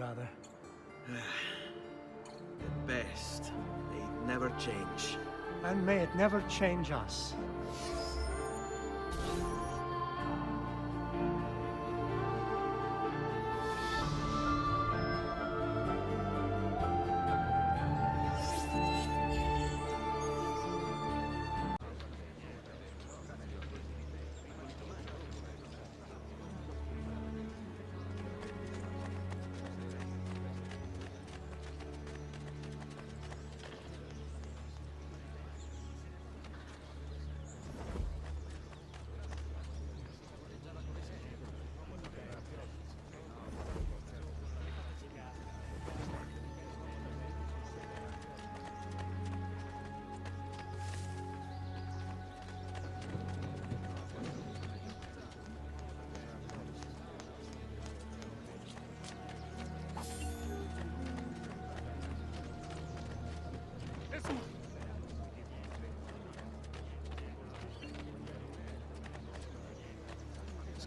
brother. At best, they never change. And may it never change us.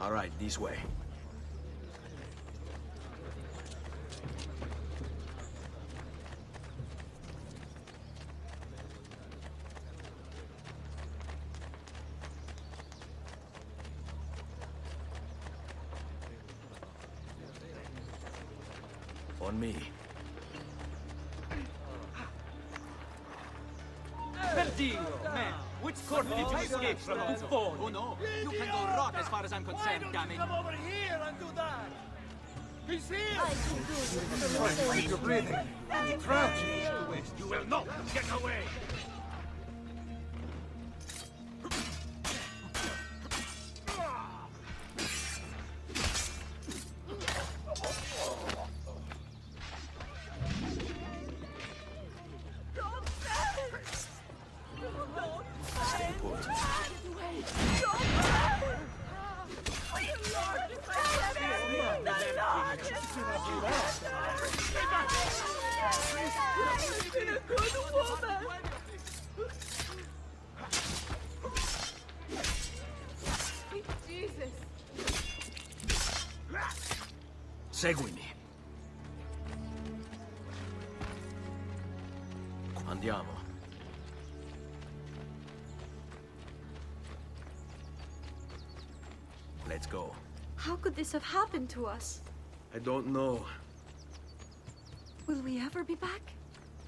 All right, this way. On me. Perdio, man! Which court did you escape from? Oh no, you can go rot as far as I'm concerned, damn it! Come over here and do that! He's here! I can do it. You're breathing. Crouch! You will not get away! Seguimi. Andiamo. Let's go. How could this have happened to us? I don't know. Will we ever be back?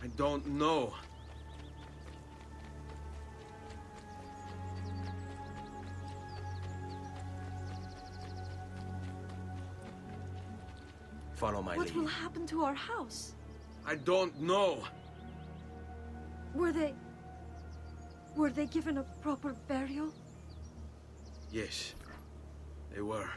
I don't know. Follow my What lead. will happen to our house? I don't know. Were they given a proper burial? Yes, they were.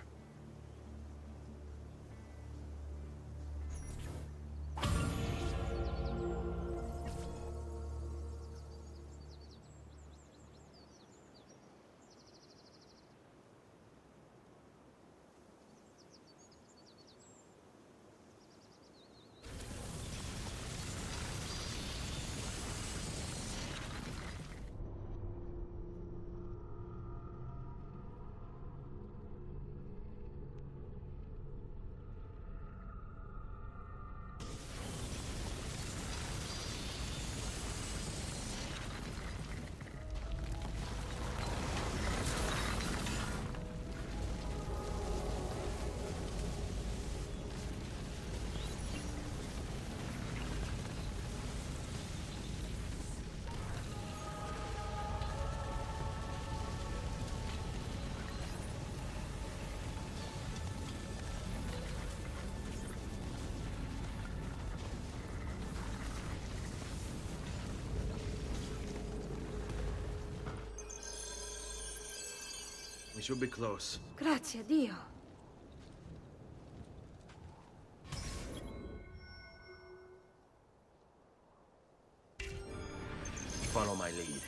We should be close. Grazie a Dio. Follow my lead.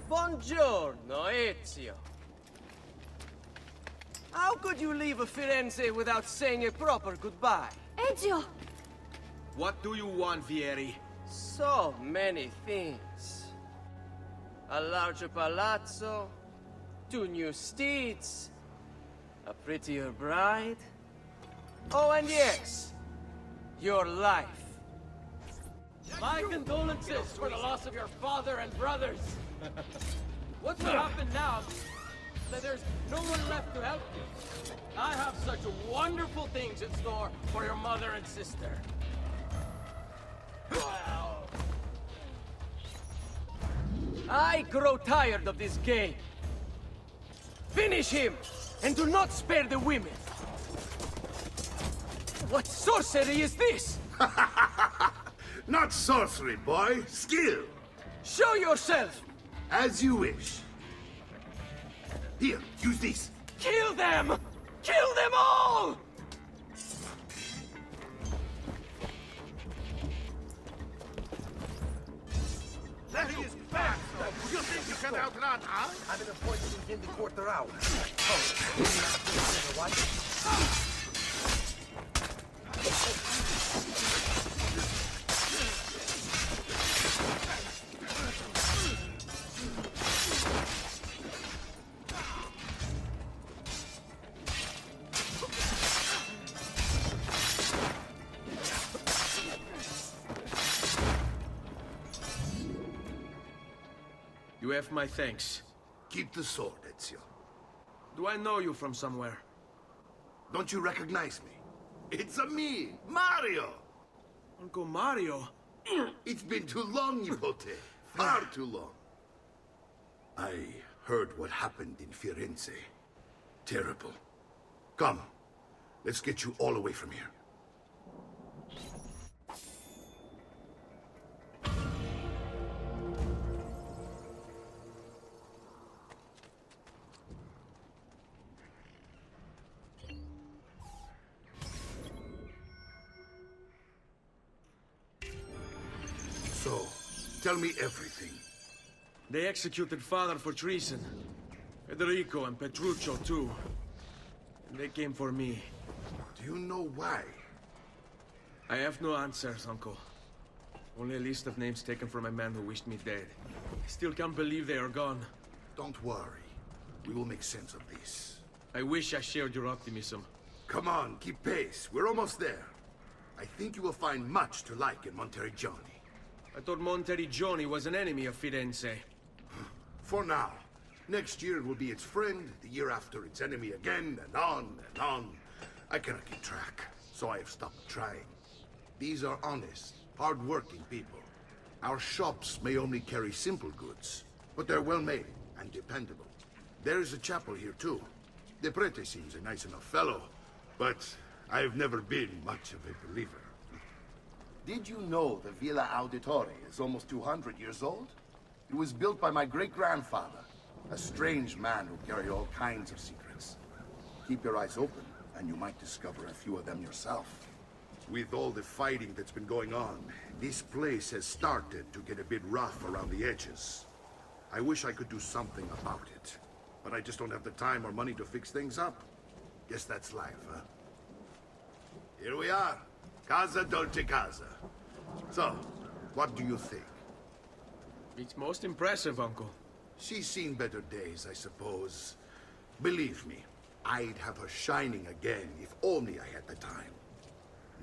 Buongiorno, Ezio. How could you leave Firenze without saying a proper goodbye? Ezio! What do you want, Vieri? So many things. A larger palazzo, 2 new steeds, a prettier bride. Oh, and yes, your life. My condolences for the loss of your father and brothers. What will happen now that there's no one left to help you? I have such wonderful things in store for your mother and sister. I grow tired of this game. Finish him, and do not spare the women. What sorcery is this? Not sorcery, boy. Skill. Show yourself! As you wish. Here, use these. Kill them! Kill them all! That is fast. You think you can outrun us? I'm an appointment in the quarter hour. You have my thanks. Keep the sword, Ezio. Do I know you from somewhere? Don't you recognize me? It's a me, Mario. Uncle Mario? It's been too long, Nipote. Far too long. I heard what happened in Firenze. Terrible. Come, let's get you all away from here. So, tell me everything. They executed father for treason. Federico and Petruccio too. And they came for me. Do you know why? I have no answers, Uncle. Only a list of names taken from a man who wished me dead. I still can't believe they are gone. Don't worry. We will make sense of this. I wish I shared your optimism. Come on, keep pace. We're almost there. I think you will find much to like in Monterigioni. I thought Monteriggioni was an enemy of Firenze. For now. Next year it will be its friend, the year after its enemy again, and on and on. I cannot keep track, so I have stopped trying. These are honest, hard-working people. Our shops may only carry simple goods, but they're well-made and dependable. There is a chapel here, too. The prete seems a nice enough fellow, but I've never been much of a believer. Did you know the Villa Auditore is almost 200 years old? It was built by my great-grandfather, a strange man who carried all kinds of secrets. Keep your eyes open, and you might discover a few of them yourself. With all the fighting that's been going on, this place has started to get a bit rough around the edges. I wish I could do something about it, but I just don't have the time or money to fix things up. Guess that's life, huh? Here we are. Casa Dolce Casa. So, what do you think? It's most impressive, Uncle. She's seen better days, I suppose. Believe me, I'd have her shining again if only I had the time.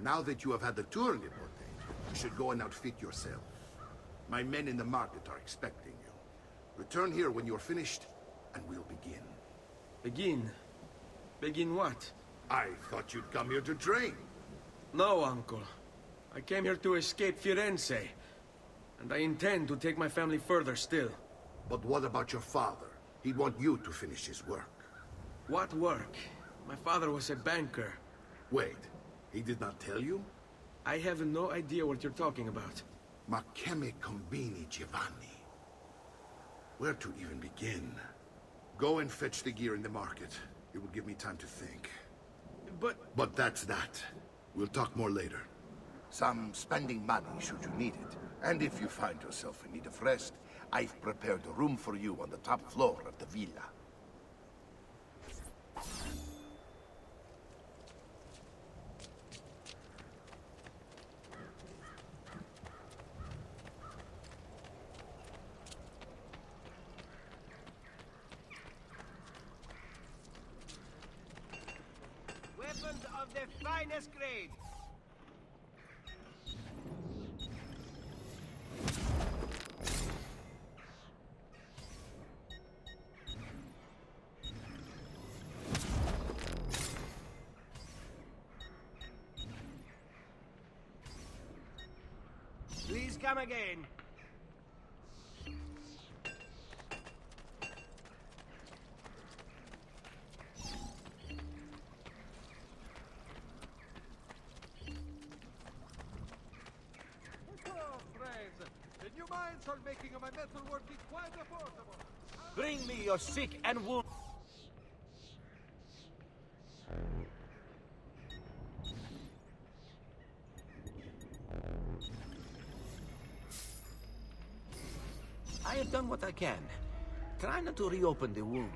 Now that you have had the tour, Nipote, you should go and outfit yourself. My men in the market are expecting you. Return here when you're finished, and we'll begin. Begin? Begin what? I thought you'd come here to train. No, Uncle. I came here to escape Firenze. And I intend to take my family further still. But what about your father? He'd want you to finish his work. What work? My father was a banker. Wait, he did not tell you? I have no idea what you're talking about. Ma che me combini, Giovanni? Where to even begin? Go and fetch the gear in the market. It will give me time to think. But that's that. We'll talk more later. Some spending money should you need it. And if you find yourself in need of rest, I've prepared a room for you on the top floor of the villa. of the finest grade. Please come again. The new mines are making my metalworking quite affordable. Bring me your sick and wounded. I have done what I can. Try not to reopen the wound.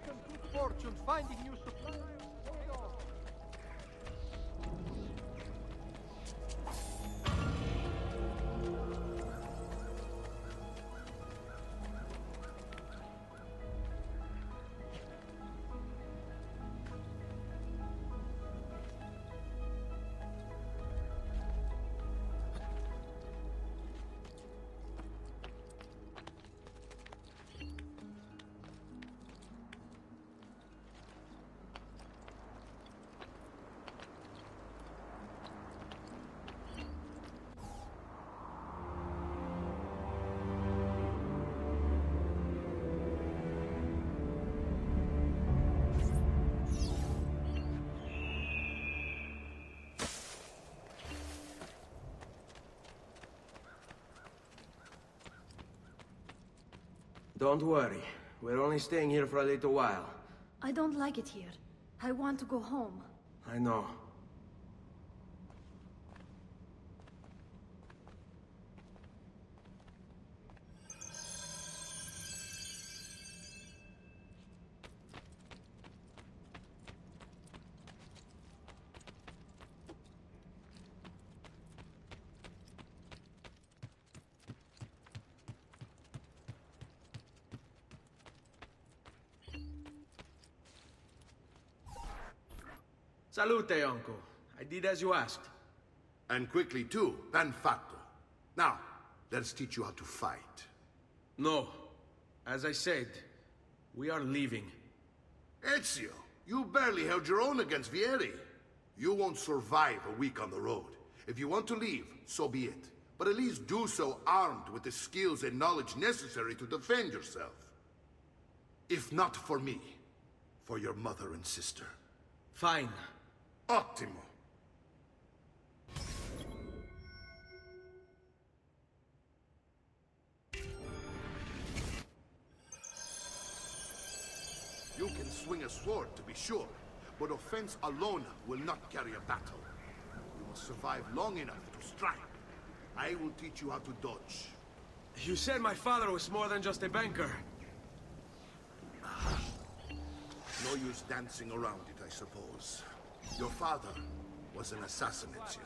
Some good fortune finding new supplies. Don't worry. We're only staying here for a little while. I don't like it here. I want to go home. I know. Salute, uncle. I did as you asked. And quickly too, ben fatto. Now, let's teach you how to fight. No. As I said, we are leaving. Ezio, you barely held your own against Vieri. You won't survive a week on the road. If you want to leave, so be it. But at least do so armed with the skills and knowledge necessary to defend yourself. If not for me, for your mother and sister. Fine. Ottimo. You can swing a sword, to be sure, but offense alone will not carry a battle. You must survive long enough to strike. I will teach you how to dodge. You said my father was more than just a banker. No use dancing around it, I suppose. Your father was an assassin, Ezio.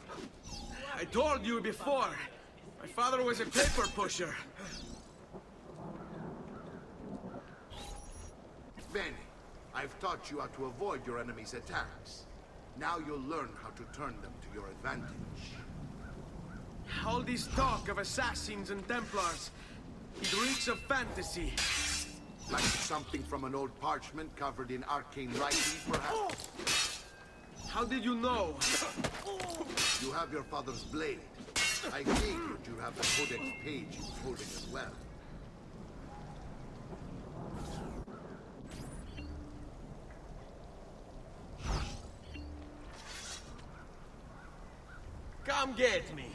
I told you before. My father was a paper pusher. Bene, I've taught you how to avoid your enemy's attacks. Now you'll learn how to turn them to your advantage. All this talk of assassins and Templars, it reeks of fantasy. Like something from an old parchment covered in arcane writing, perhaps? How did you know? You have your father's blade. I figured you have the codex page he was holding as well. Come get me.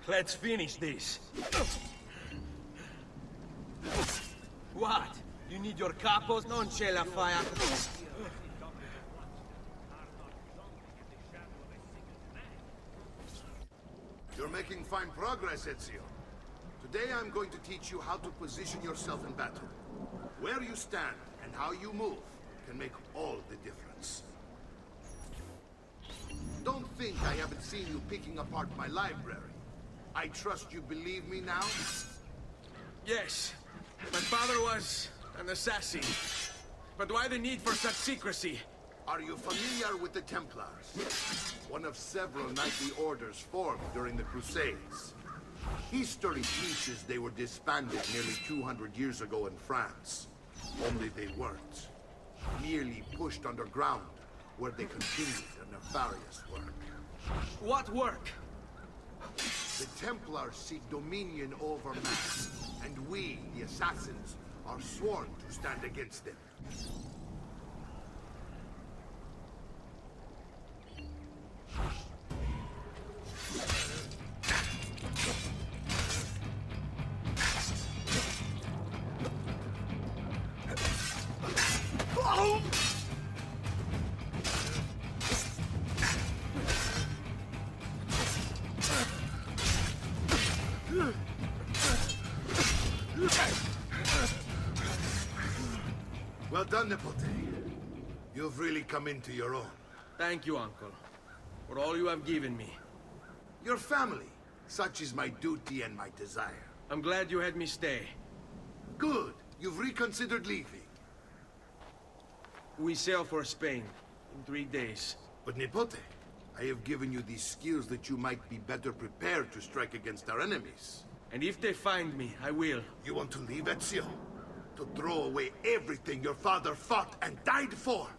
Let's finish this. What? You need your capos? Non ce la fai a... You're making fine progress, Ezio. Today I'm going to teach you how to position yourself in battle. Where you stand and how you move can make all the difference. Don't think I haven't seen you picking apart my library. I trust you believe me now? Yes. My father was an assassin. But why the need for such secrecy? Are you familiar with the Templars? One of several knightly orders formed during the Crusades. History teaches they were disbanded nearly 200 years ago in France. Only they weren't. Merely pushed underground, where they continued a nefarious work. What work? The Templars seek dominion over man, and we, the assassins, are sworn to stand against them. Well done, Nipote. You've really come into your own. Thank you, Uncle, for all you have given me. Your family. Such is my duty and my desire. I'm glad you had me stay. Good. You've reconsidered leaving. We sail for Spain in 3 days. But Nipote, I have given you these skills that you might be better prepared to strike against our enemies. And if they find me, I will. You want to leave, Ezio? To throw away everything your father fought and died for?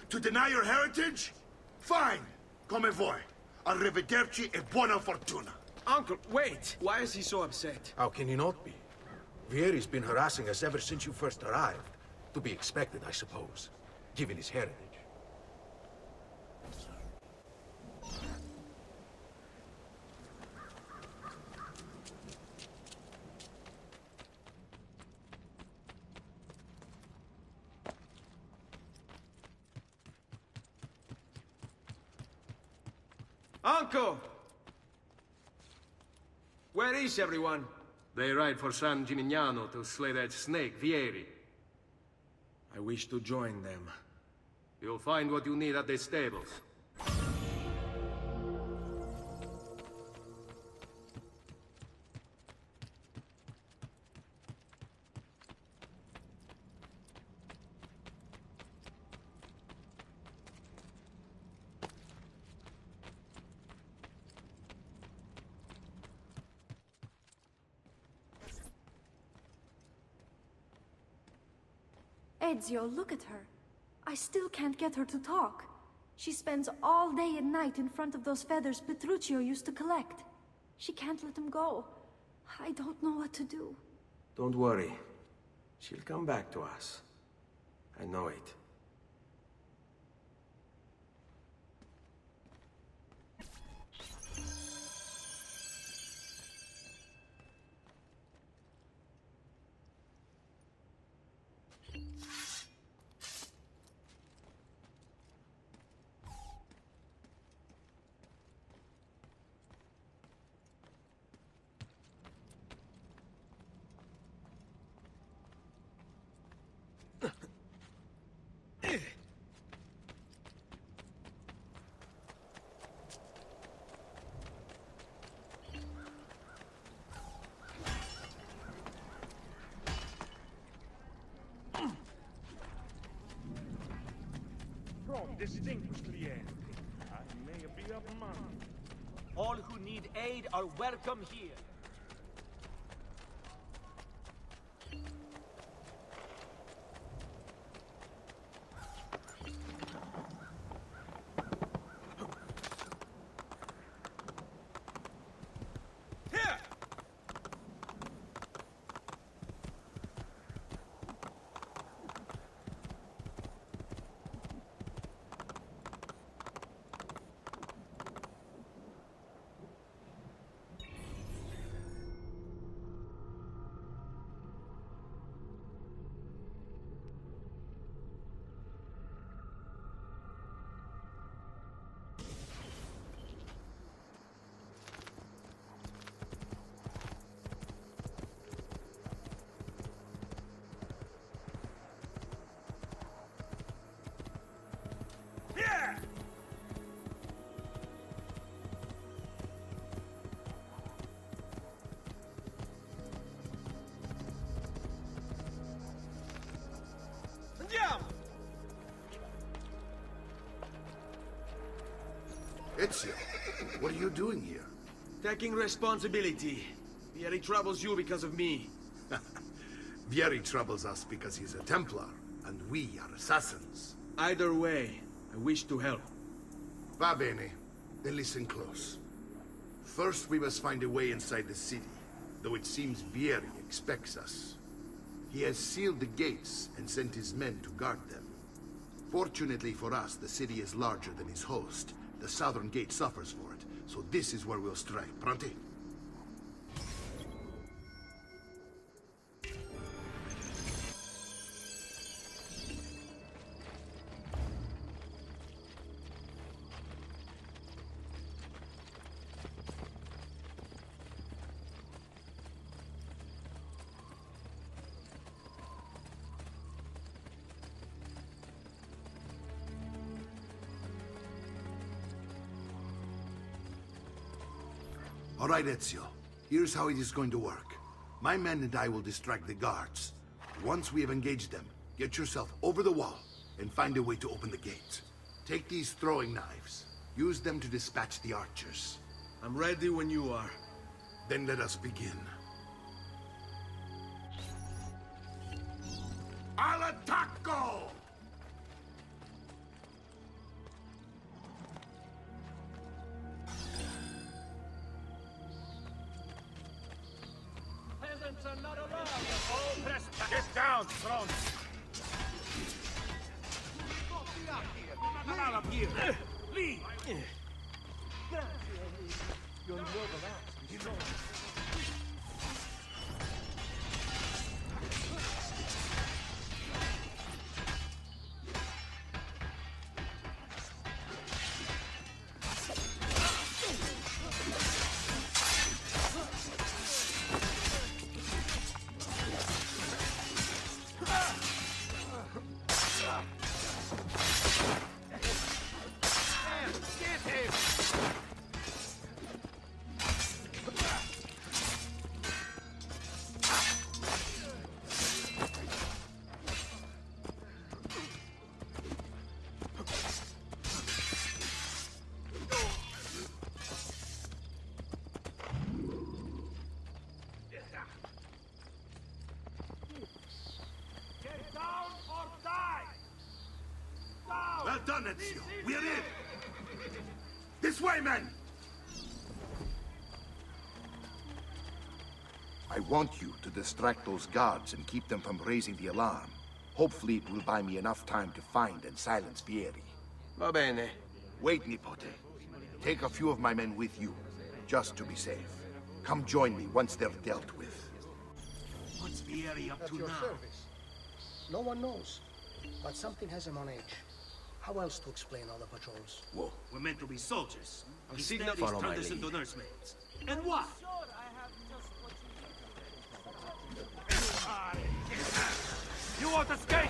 To deny your heritage? Fine! Come voi. Arrivederci e buona fortuna. Uncle, wait! Why is he so upset? How can he not be? Vieri's been harassing us ever since you first arrived. To be expected, I suppose, given his heritage. Uncle! Where is everyone? They ride for San Gimignano to slay that snake, Vieri. I wish to join them. You'll find what you need at the stables. Ezio, look at her. I still can't get her to talk. She spends all day and night in front of those feathers Petruchio used to collect. She can't let them go. I don't know what to do. Don't worry. She'll come back to us. I know it. From distinguished client, I may be of money. All who need aid are welcome here. Ezio, what are you doing here? Taking responsibility. Vieri troubles you because of me. Vieri troubles us because he's a Templar, and we are assassins. Either way, I wish to help. Va bene. Then listen close. First, we must find a way inside the city, though it seems Vieri expects us. He has sealed the gates and sent his men to guard them. Fortunately for us, the city is larger than his host. The southern gate suffers for it, so this is where we'll strike. Pronti? All right, Ezio. Here's how it is going to work. My men and I will distract the guards. Once we have engaged them, get yourself over the wall and find a way to open the gate. Take these throwing knives. Use them to dispatch the archers. I'm ready when you are. Then let us begin. Al attacco! Peasants are not allowed. All press back. Get down, throne. Not out of here. Leave. Your noble act is strong. Well done, Ezio. We're in. This way, men! I want you to distract those guards and keep them from raising the alarm. Hopefully it will buy me enough time to find and silence Vieri. Va bene. Wait, Nipote. Take a few of my men with you, just to be safe. Come join me once they're dealt with. What's Vieri up to At your now? service. No one knows, but something has him on edge. How else to explain all the patrols? Whoa. We're meant to be soldiers. Instead, Instead, follow he's my turned us lead. into nursemaids. And what? You won't escape!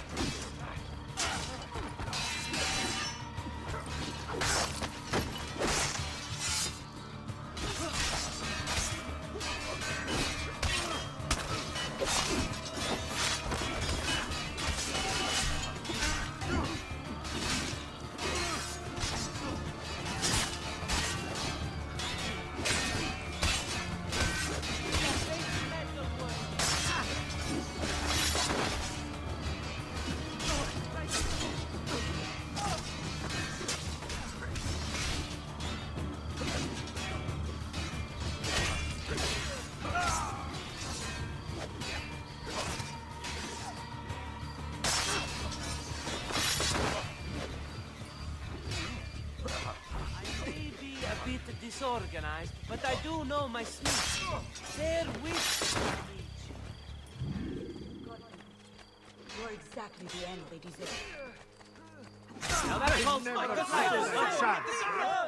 Disorganized, but I do know my sneaks. They're with You're exactly the end they deserve. Now that calls my No chance.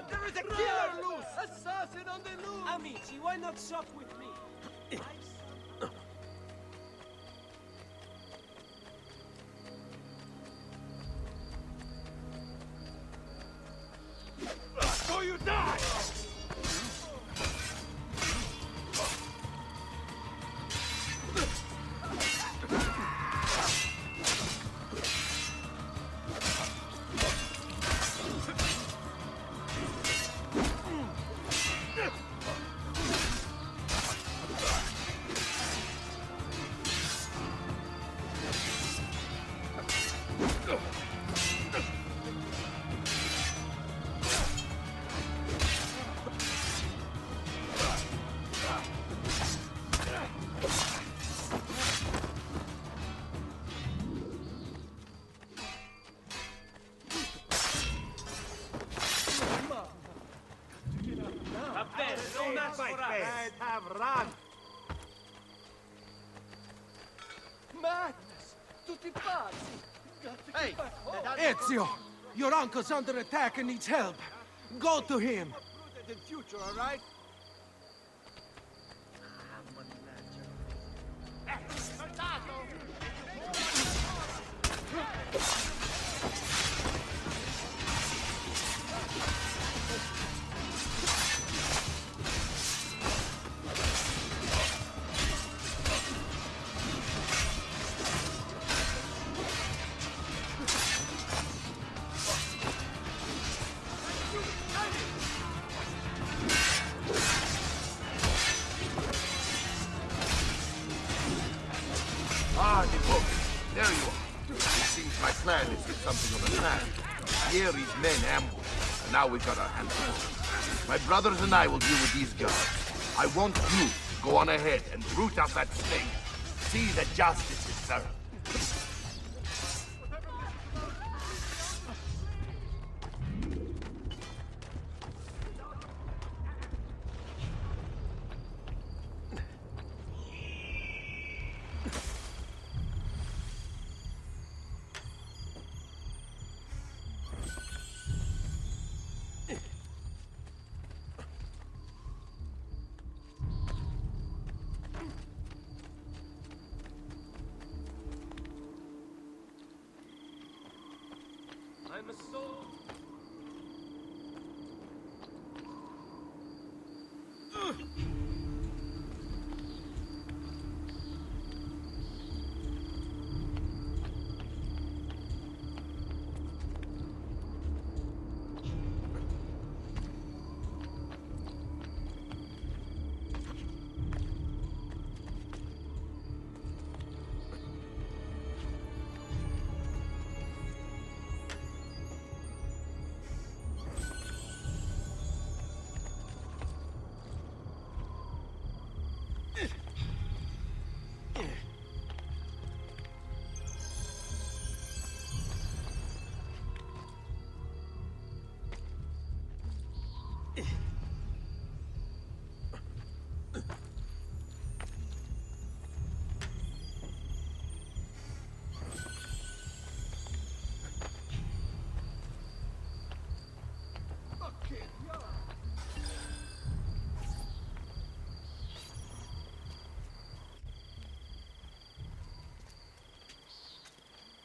There is a killer loose! Assassin on the loose! Amici, why not shop with me? So you die! Madness! Tutti pazzi! Hey! Ezio! Your uncle's under attack and needs help. Go to him! In future, all right? Ah, the book. There you are. It seems my plan is get something on the sand. Vieri's men ambushed us, and now we've got our hands full. My brothers and I will deal with these guards. I want you to go on ahead and root out that snake. See that justice is served. I'm a soul.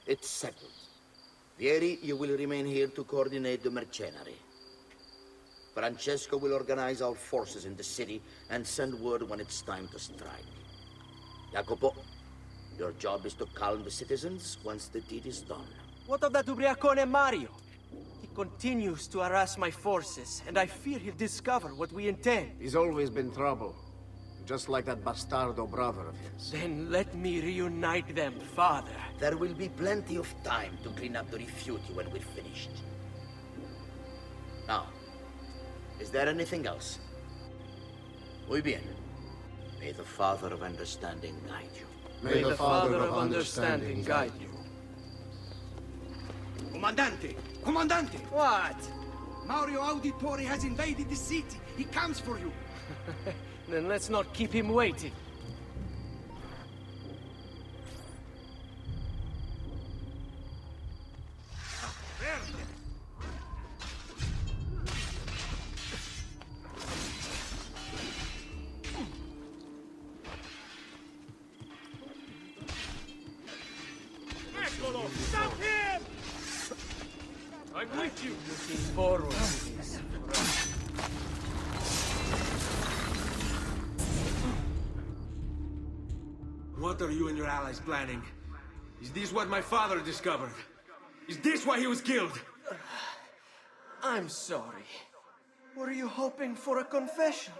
It's settled. Vieri, you will remain here to coordinate the mercenary. Francesco will organize our forces in the city and send word when it's time to strike. Jacopo, your job is to calm the citizens once the deed is done. What of that ubriacone Mario? He continues to harass my forces, and I fear he'll discover what we intend. He's always been trouble. Just like that bastardo brother of his. Then let me reunite them, father. There will be plenty of time to clean up the refuge when we're finished. Now, is there anything else? Muy bien. May the Father of Understanding guide you. May the Father of Understanding guide you. Comandante! Comandante! What? Mario Auditore has invaded the city. He comes for you. Then let's not keep him waiting. Stop him! I'm with you. Looking forward to this. What are you and your allies planning? Is this what my father discovered? Is this why he was killed? I'm sorry. Were you hoping for a confession?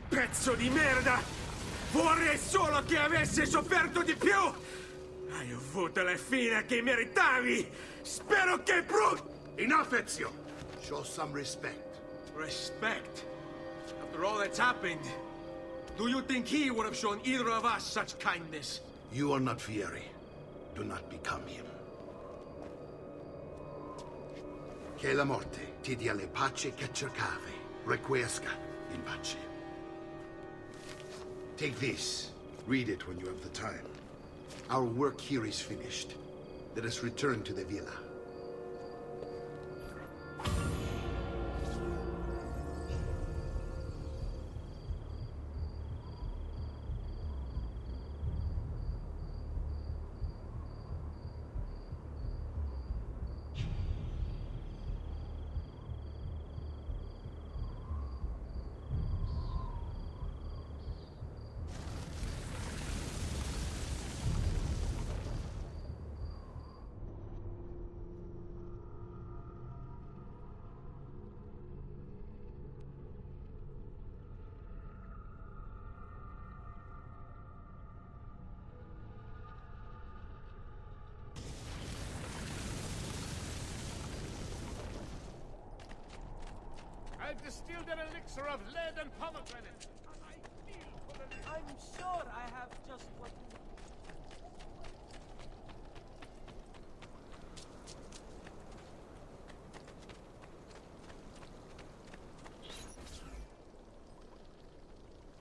Pezzo di merda! Vorrei solo che avesse sofferto di più! I have avuto la fine che meritavi! Spero che Enough, Ezio! Show some respect. Respect? After all that's happened, do you think he would have shown either of us such kindness? You are not Vieri. Do not become him. Che la morte ti dia le pace che cercavi. Requiesca in pace. Take this. Read it when you have the time. Our work here is finished. Let us return to the villa. I've distilled an elixir of lead and pomegranate. I'm sure I have just what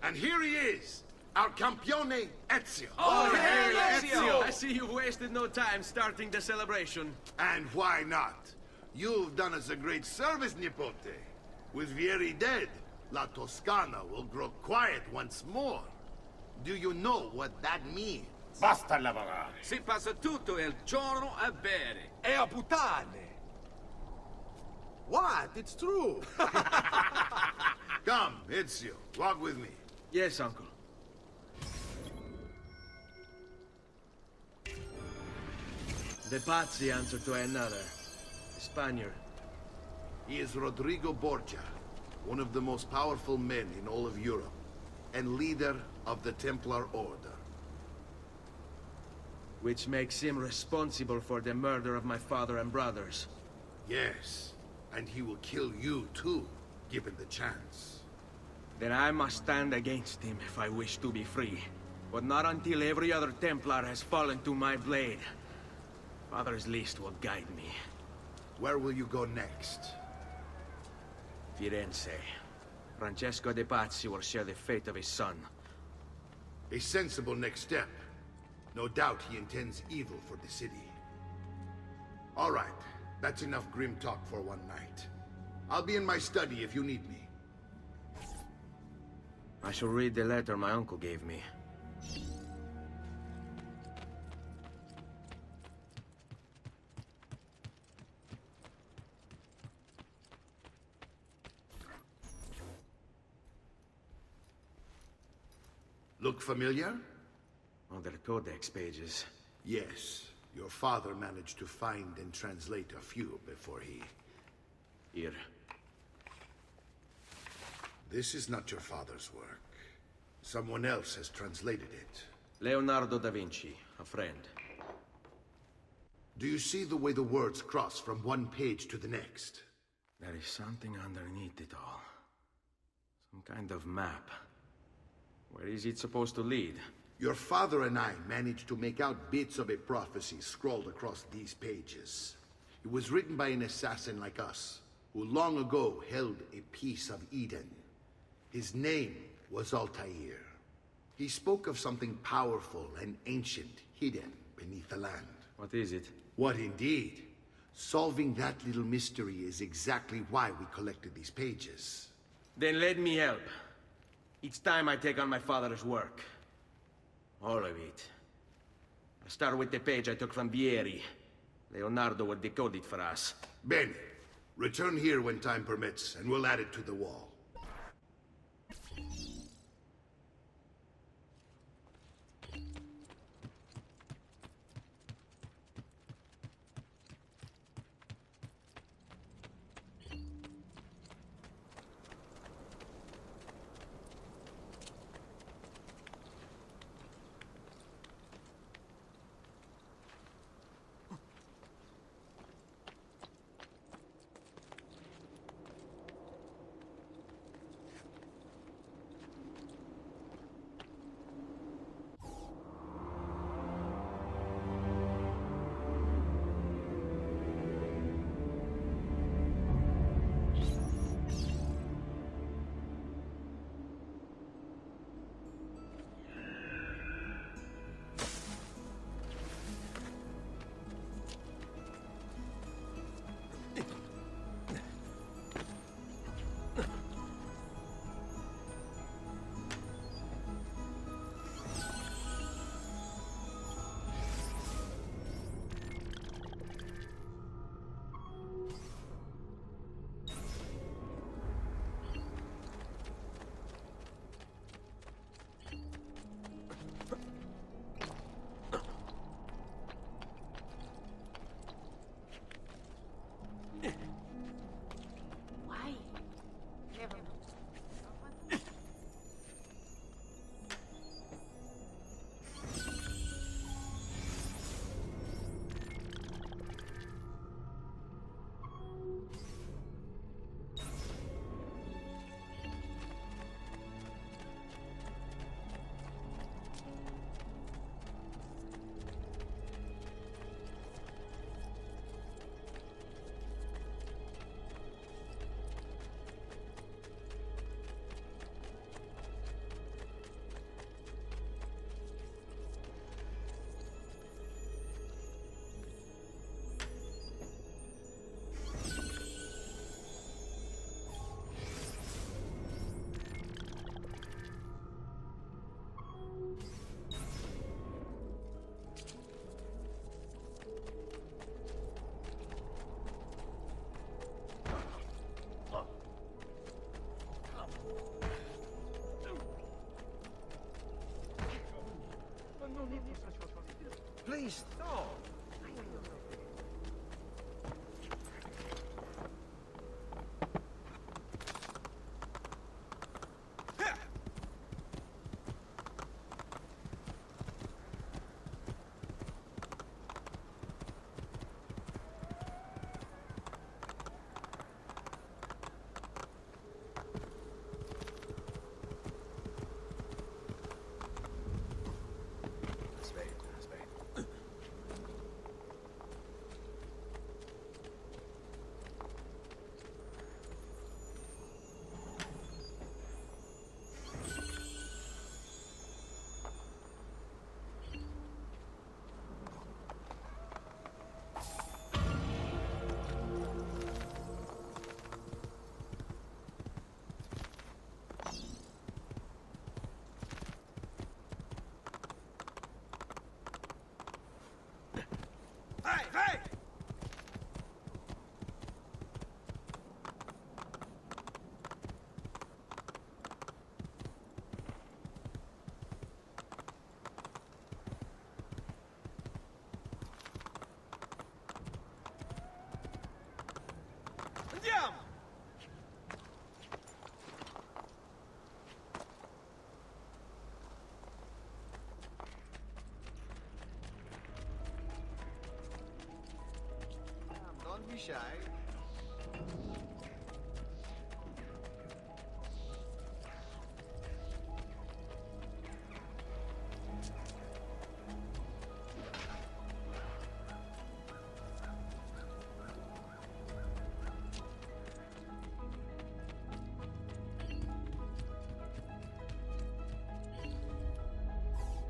And here he is, our campione Ezio. Oh, hey, Ezio! I see you've wasted no time starting the celebration. And why not? You've done us a great service, Nipote. With Vieri dead, La Toscana will grow quiet once more. Do you know what that means? Basta lavorare. Si passa tutto il giorno a bere. E a puttane! What? It's true! Come, Ezio, walk with me. Yes, uncle. The Pazzi answer to another. A Spaniard. He is Rodrigo Borgia, one of the most powerful men in all of Europe, and leader of the Templar Order. Which makes him responsible for the murder of my father and brothers. Yes, and he will kill you too, given the chance. Then I must stand against him if I wish to be free. But not until every other Templar has fallen to my blade. Father's list will guide me. Where will you go next? Firenze. Francesco de Pazzi will share the fate of his son. A sensible next step. No doubt he intends evil for the city. All right, that's enough grim talk for one night. I'll be in my study if you need me. I shall read the letter my uncle gave me. Look familiar? Other codex pages. Yes. Your father managed to find and translate a few before he... Here. This is not your father's work. Someone else has translated it. Leonardo da Vinci, a friend. Do you see the way the words cross from one page to the next? There is something underneath it all. Some kind of map. Where is it supposed to lead? Your father and I managed to make out bits of a prophecy scrawled across these pages. It was written by an assassin like us, who long ago held a piece of Eden. His name was Altair. He spoke of something powerful and ancient hidden beneath the land. What is it? What indeed? Solving that little mystery is exactly why we collected these pages. Then let me help. Each time I take on my father's work. All of it. I'll start with the page I took from Vieri. Leonardo will decode it for us. Bene. Return here when time permits, and we'll add it to the wall. least. No. Hey! Andiamo! Don't be shy.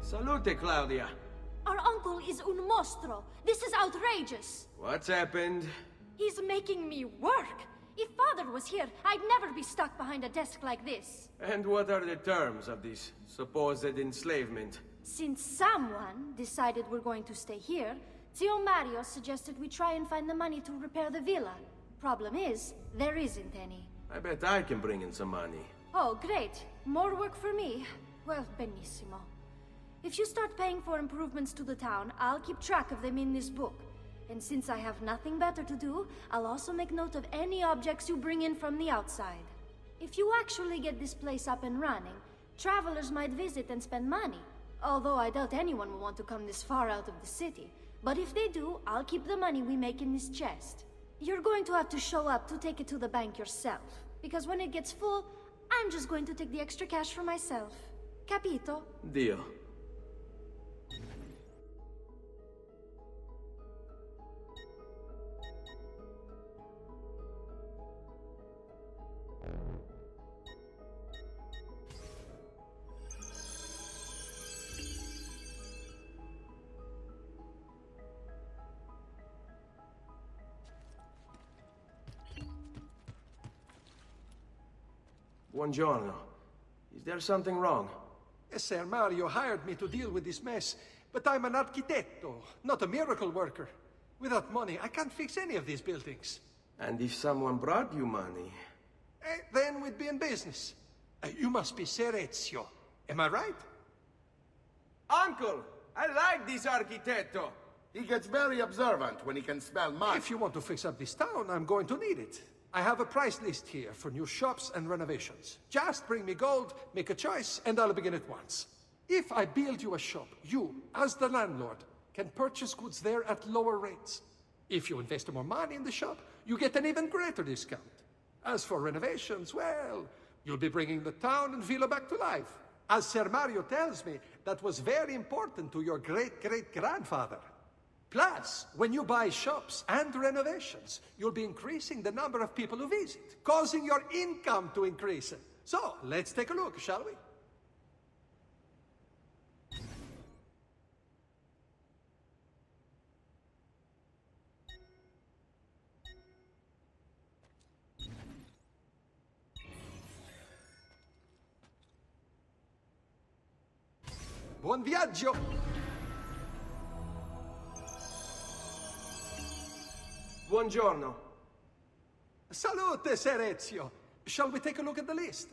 Salute, Claudia. Our uncle is un mostro. This is outrageous. What's happened? He's making me work. If Father was here, I'd never be stuck behind a desk like this. And what are the terms of this supposed enslavement? Since someone decided we're going to stay here, Zio Mario suggested we try and find the money to repair the villa. Problem is, there isn't any. I bet I can bring in some money. Oh, great. More work for me. Well, benissimo. If you start paying for improvements to the town, I'll keep track of them in this book. And since I have nothing better to do, I'll also make note of any objects you bring in from the outside. If you actually get this place up and running, travelers might visit and spend money. Although I doubt anyone will want to come this far out of the city. But if they do, I'll keep the money we make in this chest. You're going to have to show up to take it to the bank yourself. Because when it gets full, I'm just going to take the extra cash for myself. Capito? Deal. Buongiorno. Is there something wrong? Ser Mario hired me to deal with this mess, but I'm an architetto, not a miracle worker. Without money, I can't fix any of these buildings. And if someone brought you money? Then we'd be in business. You must be Ser Ezio. Am I right? Uncle! I like this architetto! He gets very observant when he can smell money. If you want to fix up this town, I'm going to need it. I have a price list here for new shops and renovations. Just bring me gold, make a choice, and I'll begin at once. If I build you a shop, you, as the landlord, can purchase goods there at lower rates. If you invest more money in the shop, you get an even greater discount. As for renovations, well, you'll be bringing the town and villa back to life. As Ser Mario tells me, that was very important to your great-great-grandfather. Plus, when you buy shops and renovations, you'll be increasing the number of people who visit, causing your income to increase. So, let's take a look, shall we? Buon viaggio! Buongiorno. Salute, Ser Ezio. Shall we take a look at the list?